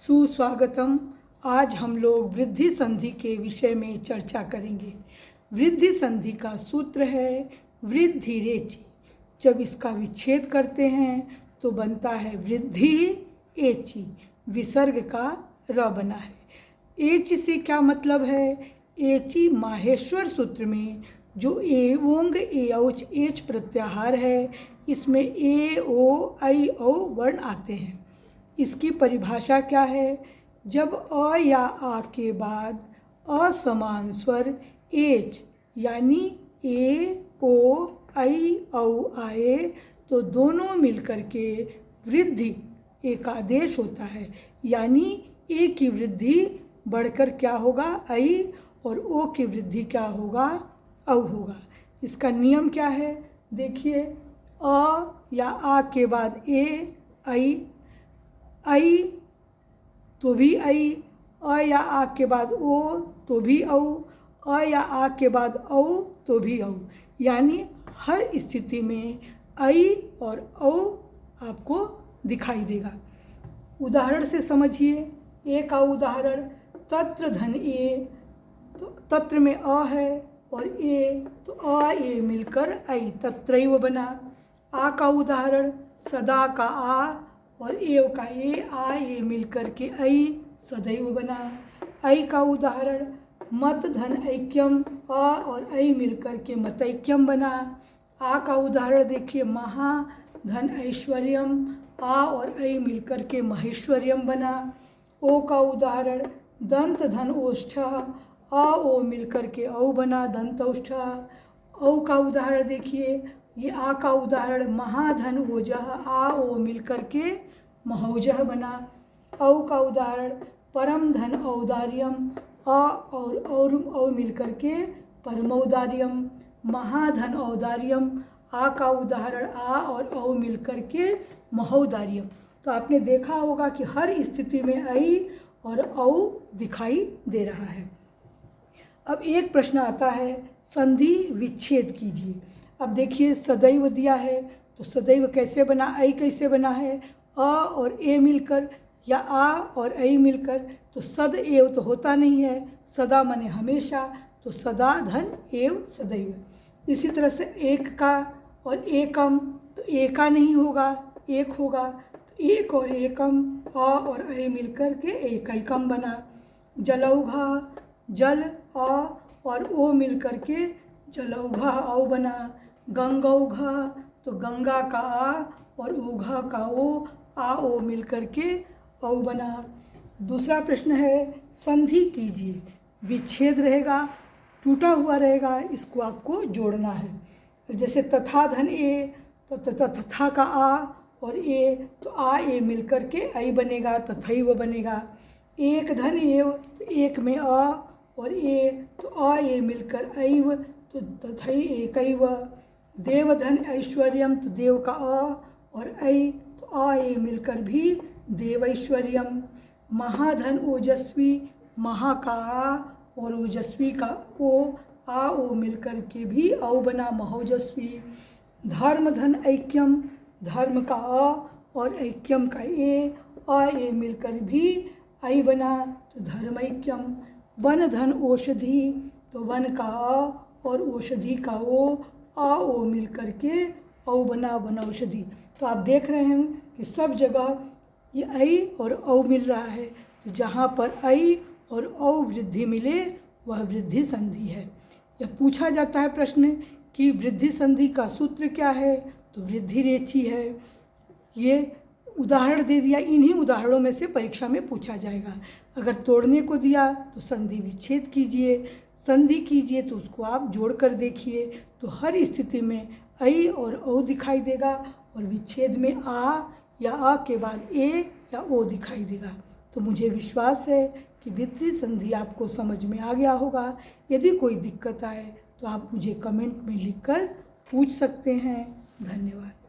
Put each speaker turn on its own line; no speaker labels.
सुस्वागतम। आज हम लोग वृद्धि संधि के विषय में चर्चा करेंगे। वृद्धि संधि का सूत्र है वृद्धि रेचि। जब इसका विच्छेद करते हैं तो बनता है वृद्धि एचि। विसर्ग का र बना है। एच से क्या मतलब है? एचि माहेश्वर सूत्र में जो ए ओंग ए औच एच प्रत्याहार है, इसमें ए ओ ऐ औ वर्ण आते हैं। इसकी परिभाषा क्या है? जब अ या आ के बाद असमान स्वर एच यानी ए ओ ऐ औ आए तो दोनों मिलकर के वृद्धि एकादेश होता है, यानी ए की वृद्धि बढ़कर क्या होगा? ऐ, और ओ की वृद्धि क्या होगा? औ होगा। इसका नियम क्या है? देखिए, अ या आ के बाद ए ऐ तो भी ऐ, अ या आ के बाद ओ तो भी औ, अ या आ के बाद औ तो भी औ, यानी हर स्थिति में ऐ और औ आपको दिखाई देगा। उदाहरण से समझिए। ए का उदाहरण, तत्र धन ए, तो तत्र में अ है और ए, तो अ ए मिलकर ऐ तत्रैव बना। आ का उदाहरण, सदा का आ और एव का ए, आ ए मिलकर के ऐ सदैव बना। ऐ का उदाहरण, मत धन ऐक्यम, अ और ऐ मिलकर के मतैक्यम बना। आ का उदाहरण देखिए, महा धन ऐश्वर्यम, आ और ऐ मिलकर के महेश्वर्यम बना। ओ का उदाहरण, दंत धन ओष्ठ, अ ओ मिलकर के औ बना दंतौष्ठ। औ का उदाहरण देखिए, ये आ का उदाहरण, महाधन ओजह, आ ओ मिलकर के महौजह बना। औ का उदाहरण, परम धन औदार्यम, अ और औ मिलकर के परमौदार्यम। महाधन औदार्यम, आ का उदाहरण, आ और औ मिलकर के महौदार्यम। तो आपने देखा होगा कि हर स्थिति में ऐ और औ दिखाई दे रहा है। अब एक प्रश्न आता है, संधि विच्छेद कीजिए। अब देखिए, सदैव दिया है तो सदैव कैसे बना? ऐ कैसे बना है? अ और ए मिलकर, या आ और ऐ मिलकर, तो सद एव तो होता नहीं है। सदा माने हमेशा, तो सदा धन एव सदैव। इसी तरह से एक का और एकम, तो एका नहीं होगा, एक होगा, तो एक और एकम, अ और ऐ मिलकर के एकैकम बना। जलौघा, जल अ और ओ मिलकर के जलौघा औ बना। गंगौघा, तो गंगा का आ और ऊघा का ओ, आ ओ मिलकर के औ बना। दूसरा प्रश्न है, संधि कीजिए। विच्छेद रहेगा, टूटा हुआ रहेगा, इसको आपको जोड़ना है। जैसे तथा धन ए, तो तथा का आ और ए, तो आ ए मिलकर के ऐ बनेगा, तथैव बनेगा। एक धन एव, तो एक में अ और ए, तो अ ए मिलकर ऐव, तो तथै एकैव। देवधन ऐश्वर्यम, तो देव का अ और ऐ, तो अ ए मिलकर भी देवैश्वर्यम। महाधन ओजस्वी, महा का आ और ओजस्वी का ओ, आ ओ मिलकर के भी औ बना महौजस्वी। धर्म धन ऐक्यम, धर्म का अ और ऐक्यम का ए, अ ए मिलकर भी ऐ बना, तो धर्मैक्यम। वन धन औषधि, तो वन का अ और औषधि का ओ, आ ओ मिलकर के औ बना वनौषधि। तो आप देख रहे हैं कि सब जगह ये ऐ और औ मिल रहा है। तो जहाँ पर ऐ और औ वृद्धि मिले वह वृद्धि संधि है। यह पूछा जाता है प्रश्न कि वृद्धि संधि का सूत्र क्या है? तो वृद्धि रेचि है। ये उदाहरण दे दिया, इन्हीं उदाहरणों में से परीक्षा में पूछा जाएगा। अगर तोड़ने को दिया तो संधि विच्छेद कीजिए, संधि कीजिए तो उसको आप जोड़ कर देखिए, तो हर स्थिति में ऐ और औ दिखाई देगा, और विच्छेद में आ या आ के बाद ए या ओ दिखाई देगा। तो मुझे विश्वास है कि वृद्धि संधि आपको समझ में आ गया होगा। यदि कोई दिक्कत आए तो आप मुझे कमेंट में लिखकर पूछ सकते हैं। धन्यवाद।